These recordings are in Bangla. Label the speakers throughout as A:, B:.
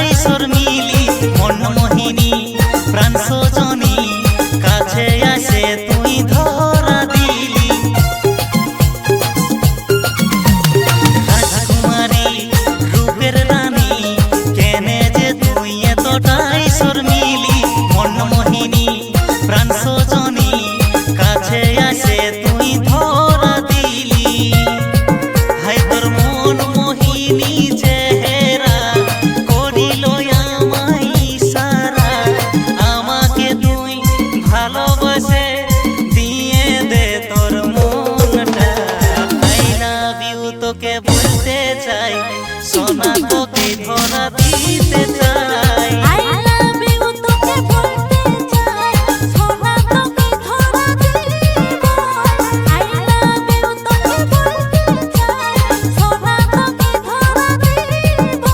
A: তোটাই শর্মিলি মনমোহিনী প্রাণ সজনী কাছে আসে তুই ধরা দিলি রাজকুমারী রূপের রানী কেনে যে তুই এতটাই শর্মিলি মনমোহিনী প্রাণ সজনী কাছে আসে তুই ধরা দিলি হাই তোর মনমোহিনী চেহারা করিল আমায় ইশারা আমাকে তুই ভালোবাসে দিয়ে দে তোর মনটা আই লাভ ইউ তোকে বলতে চাই সোনা তোকে ধরা দিতে চাই
B: I love you তোকে বলতে চাই সোনা তোকে ধরা দিব I love you তোকে বলতে চাই সোনা তোকে ধরা দিব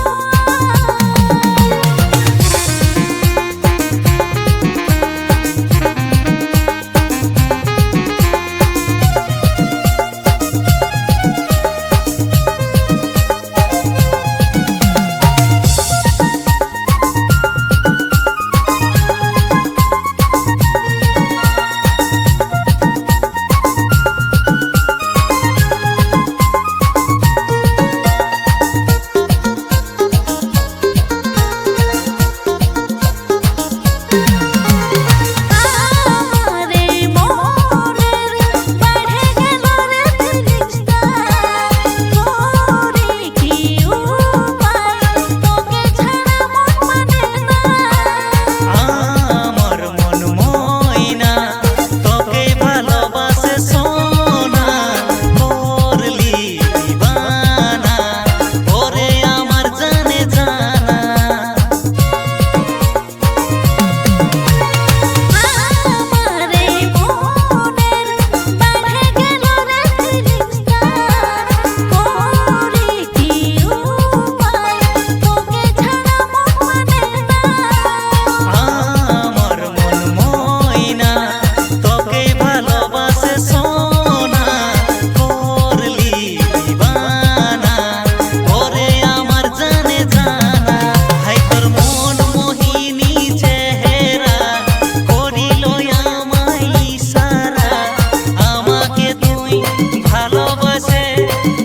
B: আমারে মনের বাড়ে গেল রে ফেরেশতা তোরে কি উপায় তোকে ছাড়া মন মানে না
A: আমার মন ময়না তোকে ভালোবাসে সোনা করলি দিবানা ওরে আমার জানে জানা
B: আমারে মনের বাড়ে গেল রে ফেরেশতা তোরে কি উপায় তোকে ছাড়া মন মানে না
A: আমার মন ময়না তোকে ভালোবাসে সোনা করলি দিবানা ওরে আমার জানে জানা হাই তোর মন মোহিনী চেহারা করিল আমায় ইশারা আমাকে তুই ভালোবাসে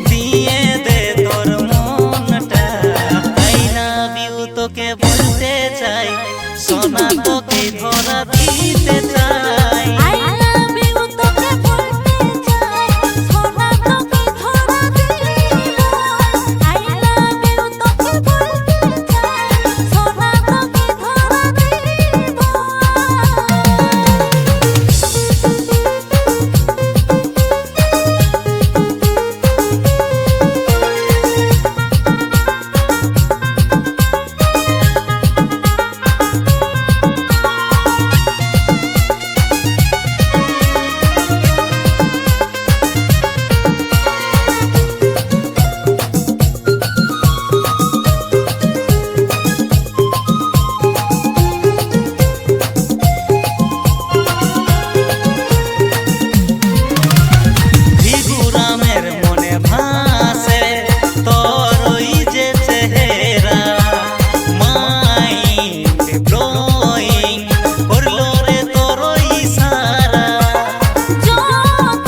A: দিয়ে দে তোর মনটা আই লাভ ইউ তোকে বলতে চাই সোনা তোকে ধরা দিতে চাই
B: I love you তোকে বলতে চাই সোনা তোকে ধরা দিব I love you তোকে বলতে চাই সোনা তোকে ধরা দিব
A: ভিগুরামের মনে ভাসে তোর ওই যে চেহারা মাইন্ড ব্লোয়িং করলো রে তোর ওই ইশারা
B: যত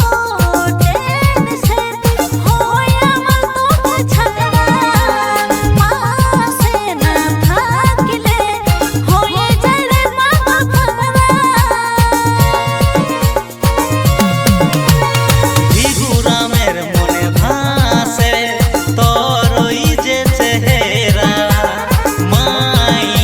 B: টেনশন হয় আমার তোকে ছাড়া পাশে না থাকলে হয়ে যায় রে মাথা ভাঙা
A: ভিগুরামের মনে ভাসে তোর ওই যে চেহারা মাইন্ড